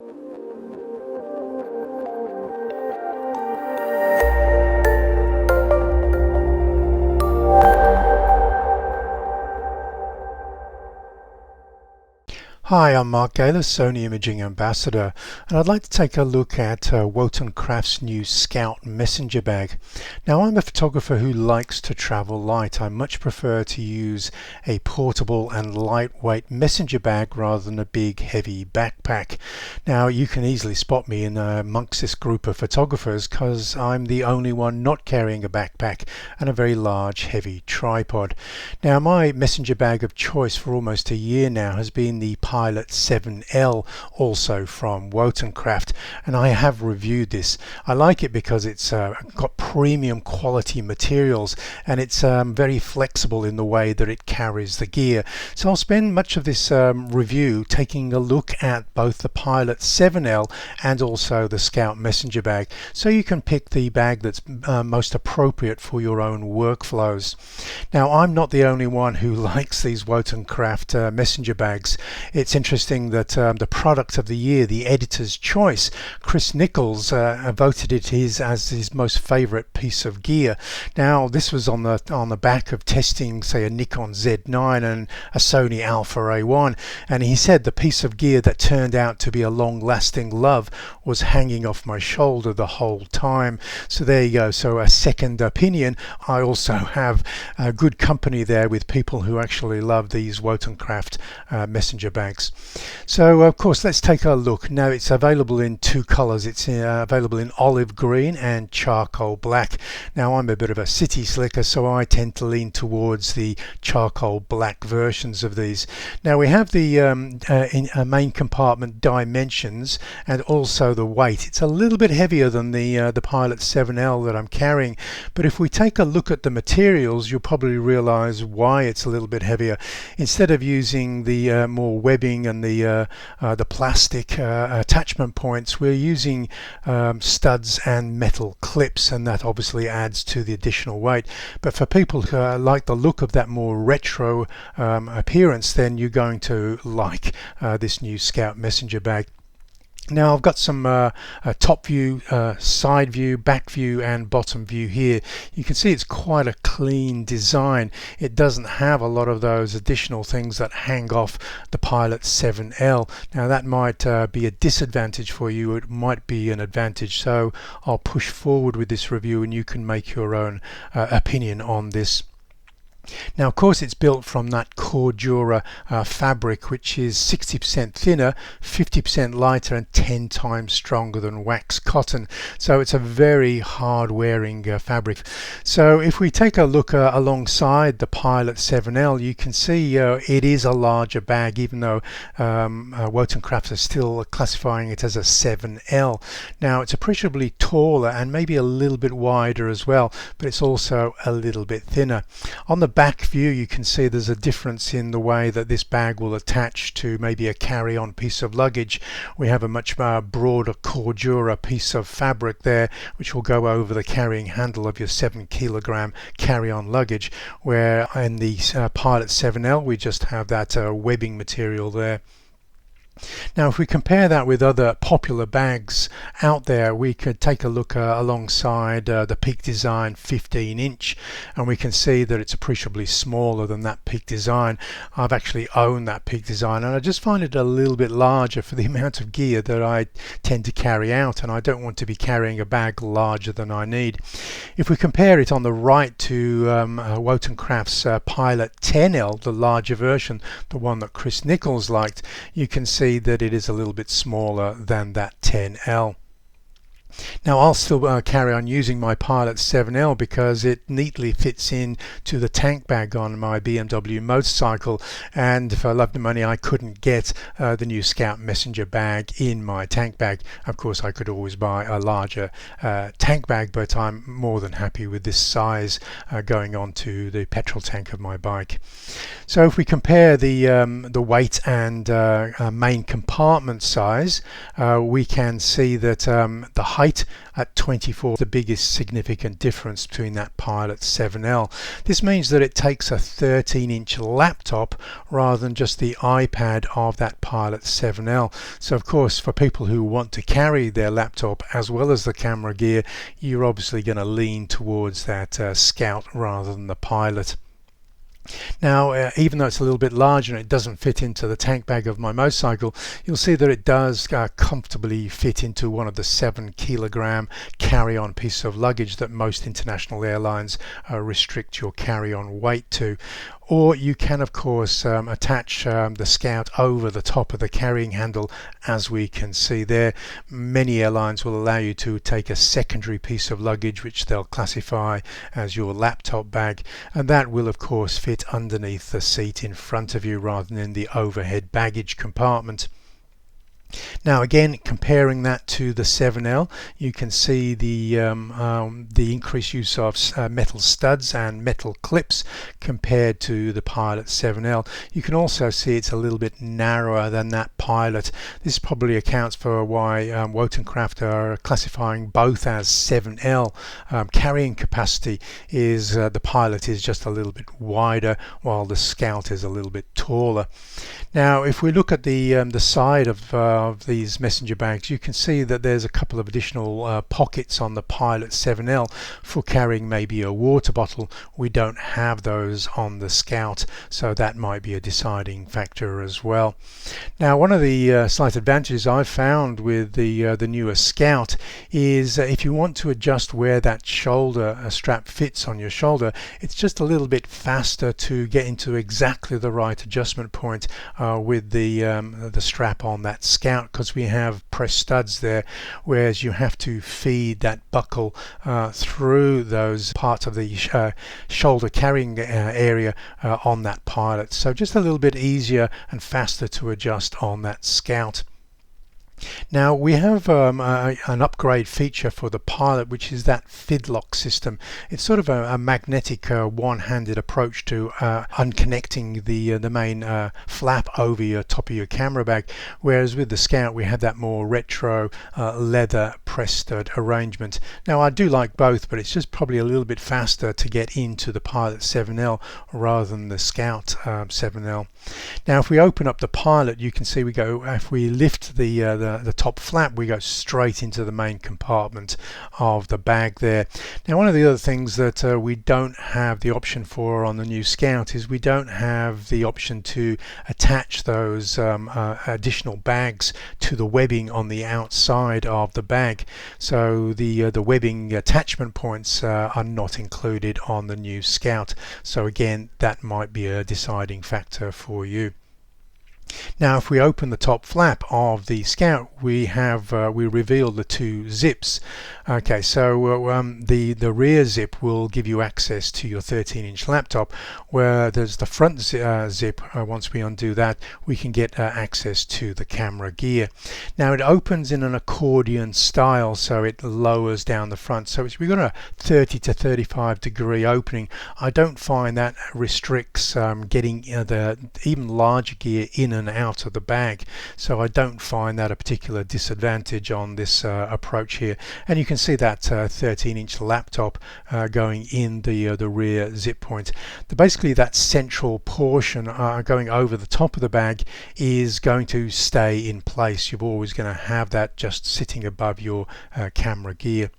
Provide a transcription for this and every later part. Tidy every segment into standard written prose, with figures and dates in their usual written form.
Hi, I'm Mark Gaylor, Sony Imaging Ambassador, and I'd like to take a look at Wotancraft's new Scout messenger bag. Now, I'm a photographer who likes to travel light. I much prefer to use a portable and lightweight messenger bag rather than a big heavy backpack. Now, you can easily spot me in amongst this group of photographers because I'm the only one not carrying a backpack and a very large heavy tripod. Now, my messenger bag of choice for almost a year now has been the Pilot 7L, also from Wotancraft, and I have reviewed this. I like it because it's got premium quality materials and it's very flexible in the way that it carries the gear. So I'll spend much of this review taking a look at both the Pilot 7L and also the Scout messenger bag, so you can pick the bag that's most appropriate for your own workflows. Now, I'm not the only one who likes these Wotancraft messenger bags. It's interesting that the product of the year, the editor's choice, Chris Nichols, voted it as his most favorite piece of gear. Now, this was on the back of testing, say, a Nikon Z9 and a Sony Alpha A1, and he said the piece of gear that turned out to be a long-lasting love was hanging off my shoulder the whole time. So there you go. So a second opinion. I also have good company there with people who actually love these Wotancraft messenger bags. So of course, let's take a look. Now, it's available in two colors. It's available in olive green and charcoal black. Now, I'm a bit of a city slicker, so I tend to lean towards the charcoal black versions of these. Now, we have the main compartment dimensions and also the weight. It's a little bit heavier than the Pilot 7L that I'm carrying, but if we take a look at the materials, you'll probably realize why it's a little bit heavier. Instead of using the more webbing and the plastic attachment points, we're using studs and metal clips, and that obviously adds to the additional weight. But for people who like the look of that more retro appearance, then you're going to like this new Scout messenger bag. Now, I've got some top view, side view, back view and bottom view here. You can see it's quite a clean design. It doesn't have a lot of those additional things that hang off the Pilot 7L. Now, that might be a disadvantage for you. It might be an advantage. So I'll push forward with this review and you can make your own opinion on this. Now, of course, it's built from that Cordura fabric, which is 60% thinner, 50% lighter and 10 times stronger than wax cotton. So it's a very hard wearing fabric. So if we take a look alongside the Pilot 7L, you can see it is a larger bag, even though Wotancraft is still classifying it as a 7L. Now, it's appreciably taller and maybe a little bit wider as well, but it's also a little bit thinner. On the back view, you can see there's a difference in the way that this bag will attach to maybe a carry-on piece of luggage. We have a much broader Cordura piece of fabric there, which will go over the carrying handle of your 7-kilogram carry-on luggage, where in the Pilot 7L we just have that webbing material there. Now, if we compare that with other popular bags out there, we could take a look alongside the Peak Design 15-inch, and we can see that it's appreciably smaller than that Peak Design. I've actually owned that Peak Design, and I just find it a little bit larger for the amount of gear that I tend to carry out, and I don't want to be carrying a bag larger than I need. If we compare it on the right to Wotancraft's Pilot 10L, the larger version, the one that Chris Nichols liked, you can see that it is a little bit smaller than that 10L. Now, I'll still carry on using my Pilot 7L because it neatly fits in to the tank bag on my BMW motorcycle, and if I loved the money, I couldn't get the new Scout messenger bag in my tank bag. Of course, I could always buy a larger tank bag, but I'm more than happy with this size going on to the petrol tank of my bike. So if we compare the weight and main compartment size, we can see that the height at 24, the biggest significant difference between that Pilot 7L. This means that it takes a 13-inch laptop rather than just the iPad of that Pilot 7L. So of course, for people who want to carry their laptop as well as the camera gear, you're obviously going to lean towards that Scout rather than the Pilot. Now, even though it's a little bit larger and it doesn't fit into the tank bag of my motorcycle, you'll see that it does comfortably fit into one of the 7-kilogram carry-on pieces of luggage that most international airlines restrict your carry-on weight to. Or you can of course attach the Scout over the top of the carrying handle, as we can see there. Many airlines will allow you to take a secondary piece of luggage which they'll classify as your laptop bag, and that will of course fit underneath the seat in front of you rather than in the overhead baggage compartment. Now again, comparing that to the 7L, you can see the increased use of metal studs and metal clips compared to the Pilot 7L. You can also see it's a little bit narrower than that Pilot. This probably accounts for why Wotancraft are classifying both as 7L. Carrying capacity is the Pilot is just a little bit wider, while the Scout is a little bit taller. Now, if we look at the side of these messenger bags, you can see that there's a couple of additional pockets on the Pilot 7L for carrying maybe a water bottle. We don't have those on the Scout, so that might be a deciding factor as well. Now, one of the slight advantages I've found with the newer Scout is if you want to adjust where that shoulder strap fits on your shoulder, it's just a little bit faster to get into exactly the right adjustment point with the strap on that Scout, because we have press studs there, whereas you have to feed that buckle through those parts of the shoulder carrying area on that Pilot. So just a little bit easier and faster to adjust on that Scout. Now we have an upgrade feature for the Pilot, which is that fidlock system. It's sort of a magnetic one-handed approach to unconnecting the main flap over your top of your camera bag, whereas with the Scout we have that more retro leather press stud arrangement. Now I do like both, but it's just probably a little bit faster to get into the Pilot 7L rather than the Scout 7L. Now if we open up the Pilot, you can see we go, if we lift the top flap, we go straight into the main compartment of the bag there. Now one of the other things that we don't have the option for on the new Scout is we don't have the option to attach those additional bags to the webbing on the outside of the bag. So the webbing attachment points are not included on the new Scout. So again, that might be a deciding factor for you. Now if we open the top flap of the Scout, we reveal the two zips. Okay, so the rear zip will give you access to your 13-inch laptop, where there's the front zip. Once we undo that, we can get access to the camera gear. Now it opens in an accordion style, so it lowers down the front. So we've got a 30 to 35 degree opening. I don't find that restricts getting the even larger gear in and out of the bag, so I don't find that a particular disadvantage on this approach here. And you can see that 13-inch laptop going in the rear zip point. Basically that central portion going over the top of the bag is going to stay in place. You're always going to have that just sitting above your camera gear.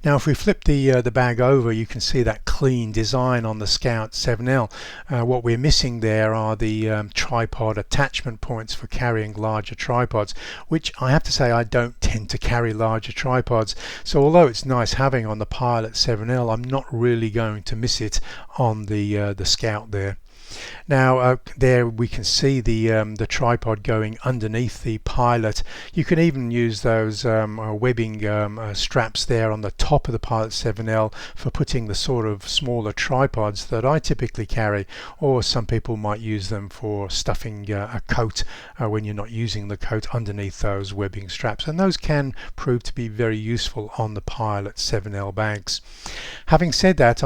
Now if we flip the bag over, you can see that clean design on the Scout 7L. What we're missing there are the tripod attachment points for carrying larger tripods, which I have to say I don't tend to carry larger tripods. So although it's nice having on the Pilot 7L, I'm not really going to miss it on the Scout there. Now there we can see the tripod going underneath the Pilot. You can even use those webbing straps there on the top of the Pilot 7L for putting the sort of smaller tripods that I typically carry, or some people might use them for stuffing a coat when you're not using the coat underneath those webbing straps, and those can prove to be very useful on the Pilot 7L bags. Having said that,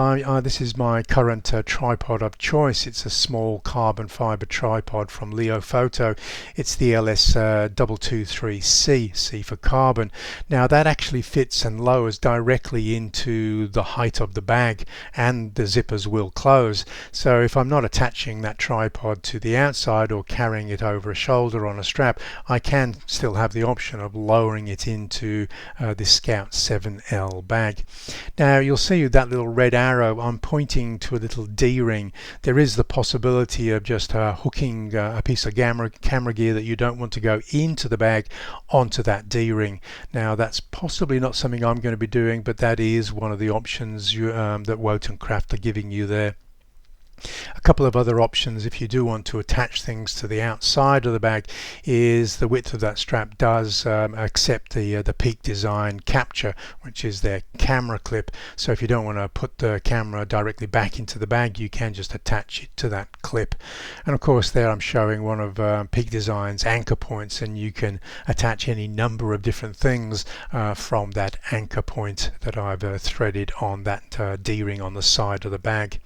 this is my current tripod of choice. It's a small carbon fiber tripod from Leo Photo. It's the LS223C, C for carbon. Now that actually fits and lowers directly into the height of the bag, and the zippers will close. So if I'm not attaching that tripod to the outside or carrying it over a shoulder on a strap, I can still have the option of lowering it into this Scout 7L bag. Now you'll see that little red arrow, I'm pointing to a little D-ring. There is the possibility of just hooking a piece of camera gear that you don't want to go into the bag onto that D-ring. Now that's possibly not something I'm going to be doing, but that is one of the options that Wotancraft are giving you there. A couple of other options if you do want to attach things to the outside of the bag is the width of that strap does accept the Peak Design capture, which is their camera clip. So if you don't want to put the camera directly back into the bag, you can just attach it to that clip. And of course there I'm showing one of Peak Design's anchor points, and you can attach any number of different things from that anchor point that I've threaded on that D-ring on the side of the bag.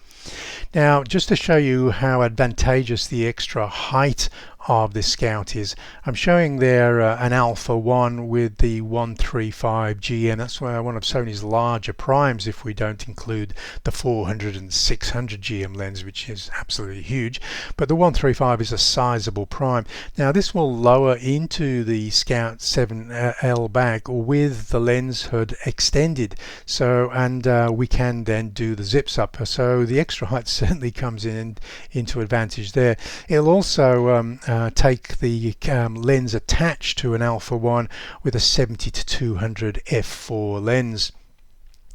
Now, just to show you how advantageous the extra height of this Scout is, I'm showing there an Alpha 1 with the 135 GM. That's one of Sony's larger primes if we don't include the 400 and 600 GM lens, which is absolutely huge. But the 135 is a sizable prime. Now this will lower into the Scout 7L bag with the lens hood extended. So, and we can then do the zips up. So the extra height certainly comes into advantage there. It'll also take the lens attached to an Alpha 1 with a 70-200 f4 lens.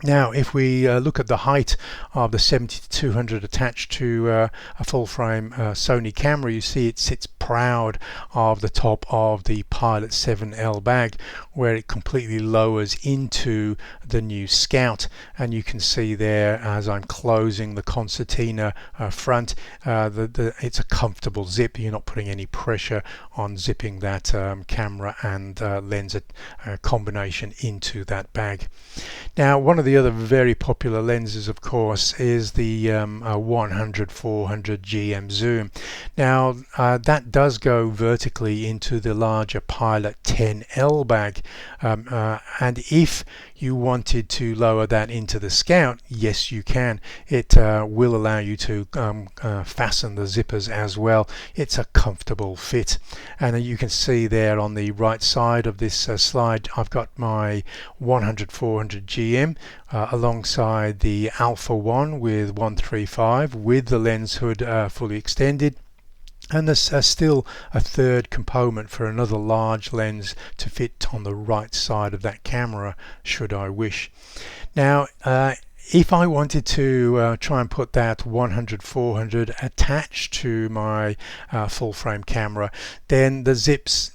Now if we look at the height of the 70-200 attached to a full frame Sony camera, you see it sits proud of the top of the Pilot 7L bag, where it completely lowers into the new Scout. And you can see there as I'm closing the concertina front, it's a comfortable zip. You're not putting any pressure on zipping that camera and lens combination into that bag. Now one of the other very popular lenses of course is the 100-400 GM zoom. Now that does go vertically into the larger Pilot 10L bag, and if you wanted to lower that into the Scout, yes you can. It will allow you to fasten the zippers as well. It's a comfortable fit, and you can see there on the right side of this slide I've got my 100-400 GM alongside the Alpha 1 with 135 with the lens hood fully extended. And there's still a third component for another large lens to fit on the right side of that camera should I wish. Now if I wanted to try and put that 100-400 attached to my full frame camera, then the zips,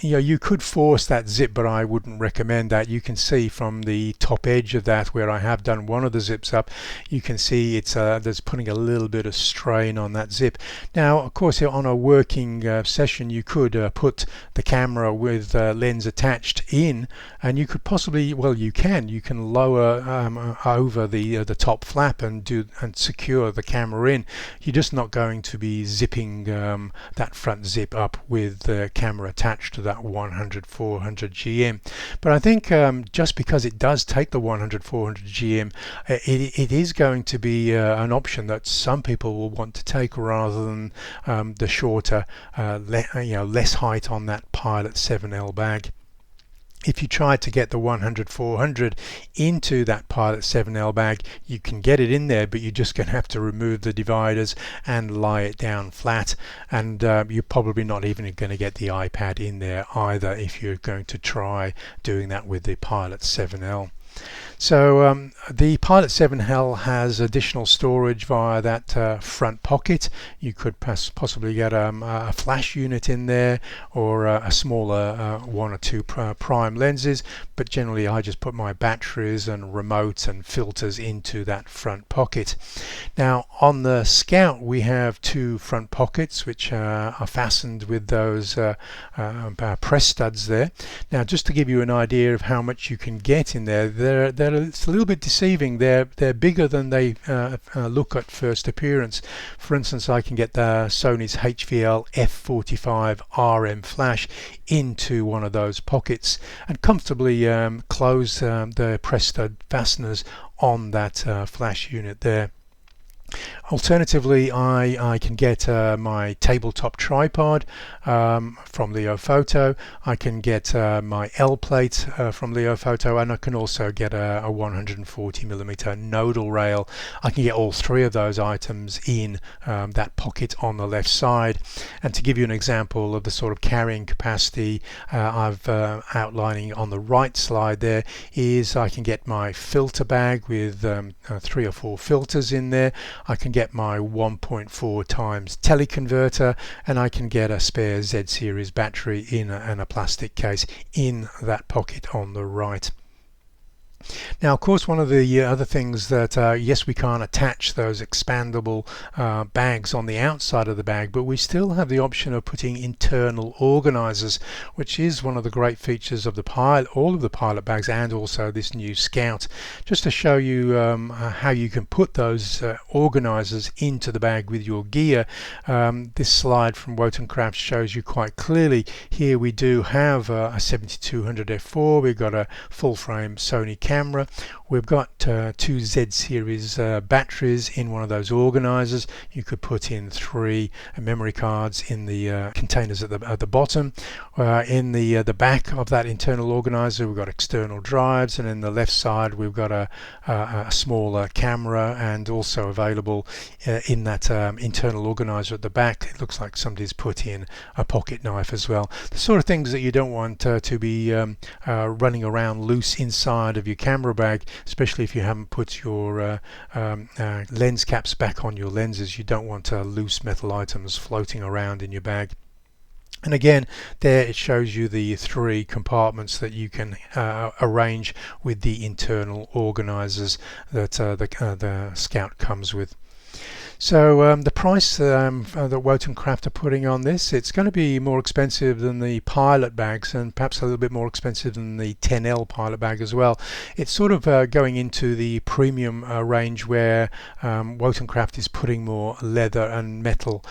you could force that zip, but I wouldn't recommend that. You can see from the top edge of that where I have done one of the zips up, you can see it's there's putting a little bit of strain on that zip. Now of course on a working session you could put the camera with lens attached in, and you could possibly, well you can lower over the top flap and secure the camera in. You're just not going to be zipping that front zip up with the camera attached to that 100-400 GM. But I think just because it does take the 100-400 GM, it is going to be an option that some people will want to take rather than the shorter, less height on that Pilot 7L bag. If you try to get the 100-400 into that Pilot 7L bag, you can get it in there, but you're just going to have to remove the dividers and lie it down flat, and you're probably not even going to get the iPad in there either if you're going to try doing that with the Pilot 7L. So the Pilot 7L has additional storage via that front pocket. You could possibly get a flash unit in there, or a smaller one or two prime lenses, but generally I just put my batteries and remote and filters into that front pocket. Now on the Scout we have two front pockets which are fastened with those press studs there. Now just to give you an idea of how much you can get in there, it's a little bit deceiving. They're bigger than they look at first appearance. For instance, I can get the Sony's HVL F45 RM flash into one of those pockets and comfortably close the press stud fasteners on that flash unit there. Alternatively, I can get my tabletop tripod from Leofoto. I can get my L plate from Leofoto, and I can also get a 140mm nodal rail. I can get all three of those items in that pocket on the left side. And to give you an example of the sort of carrying capacity I've outlining on the right slide there is I can get my filter bag with 3 or 4 filters in there. I can get my 1.4 times teleconverter, and I can get a spare Z series battery in a plastic case in that pocket on the right. Now, of course, one of the other things that, yes, we can't attach those expandable bags on the outside of the bag, but we still have the option of putting internal organizers, which is one of the great features of the all of the Pilot bags and also this new Scout. Just to show you how you can put those organizers into the bag with your gear, this slide from Wotancraft shows you quite clearly. Here we do have a 7200 f4, we've got a full frame Sony camera, we've got 2 Z series batteries in one of those organizers. You could put in 3 memory cards in the containers at the bottom. In the back of that internal organizer we've got external drives, and in the left side we've got a smaller camera, and also available in that internal organizer at the back, it looks like somebody's put in a pocket knife as well. The sort of things that you don't want to be running around loose inside of your camera bag, especially if you haven't put your lens caps back on your lenses. You don't want loose metal items floating around in your bag. And again, there it shows you the 3 compartments that you can arrange with the internal organizers that the Scout comes with. So the price that Wotancraft are putting on this, it's going to be more expensive than the Pilot bags, and perhaps a little bit more expensive than the 10L Pilot bag as well. It's sort of going into the premium range where Wotancraft is putting more leather and metal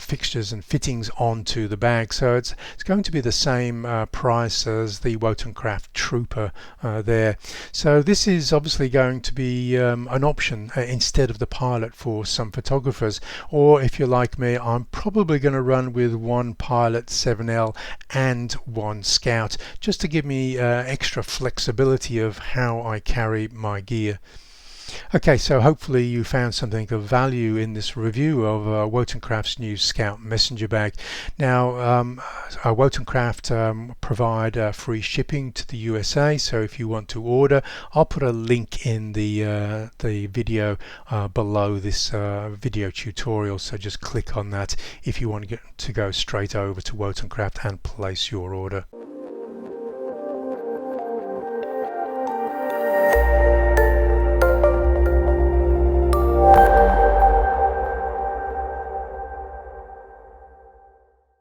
fixtures and fittings onto the bag. So it's going to be the same price as the Wotancraft Trooper there. So this is obviously going to be an option instead of the Pilot for some photographers, or if you're like me, I'm probably going to run with 1 Pilot 7L and 1 Scout, just to give me extra flexibility of how I carry my gear. Okay, so hopefully you found something of value in this review of Wotancraft's new Scout messenger bag. Now, Wotancraft provide free shipping to the USA, so if you want to order, I'll put a link in the video below this video tutorial, so just click on that if you want to go straight over to Wotancraft and place your order.